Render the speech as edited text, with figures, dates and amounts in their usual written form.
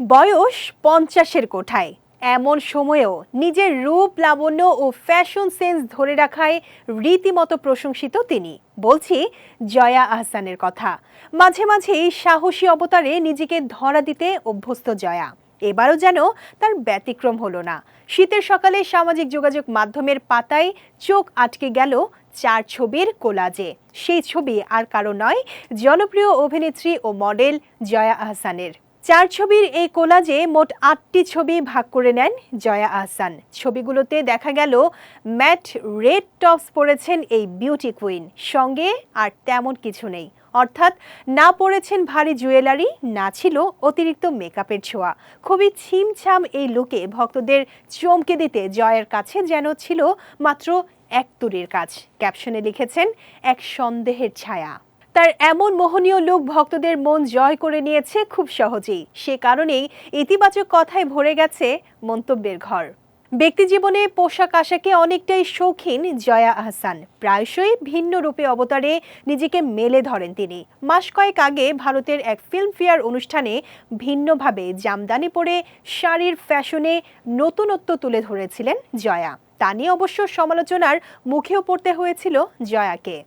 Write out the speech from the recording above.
বয়স ৫০-এর কোঠায়, এমন সময়েও নিজের রূপ লাবণ্য ও ফ্যাশন সেন্স ধরে রাখায় রীতিমতো প্রশংসিত তিনি। বলছি জয়া আহসানের কথা। মাঝে মাঝেই সাহসী অবতারে নিজেকে ধরা দিতে অভ্যস্ত জয়া। এবারও যেন তার ব্যতিক্রম হলো না। শীতের সকালে সামাজিক যোগাযোগ মাধ্যমের পাতায় চোখ আটকে গেল ৪ ছবির কোলাজে। সেই ছবি আর কারো নয়, জনপ্রিয় অভিনেত্রী ও মডেল জয়া আহসানের। ৪ ছবির এই কোলাজে মোট ৮টি ছবি ভাগ করে নেন জয়া আহসান। ছবিগুলোতে দেখা গেল ম্যাট রেড টপস পরেছেন এই বিউটি কুইন, সঙ্গে আর তেমন কিছু নেই। অর্থাৎ না পরেছেন ভারী জুয়েলারি, না ছিল অতিরিক্ত মেকআপের ছোঁয়া। খুবই ছিমছাম এই লুকে ভক্তদের চমকে দিতে জয়ার কাছে যেন ছিল মাত্র এক তুড়ির কাজ। ক্যাপশনে লিখেছেন, এক সন্দেহের ছায়া। তার এমন মোহনীয় লুক ভক্তদের মন জয় করে নিয়েছে খুব সহজেই। সে কারণেই ইতিবাচক কথায় ভরে গেছে মন্তব্যের ঘর। ব্যক্তিজীবনে পোশাক আশাকে অনেকটাই শৌখিন জয়া আহসান। প্রায়শই ভিন্ন রূপে অবতারে নিজেকে মেলে ধরেন তিনি। মাস কয়েক আগে ভারতের এক ফিল্মফেয়ার অনুষ্ঠানে ভিন্নভাবে জামদানি পরে শাড়ির ফ্যাশনে নতুনত্ব তুলে ধরেছিলেন জয়া। তা নিয়ে অবশ্য সমালোচনার মুখেও পড়তে হয়েছিল জয়াকে।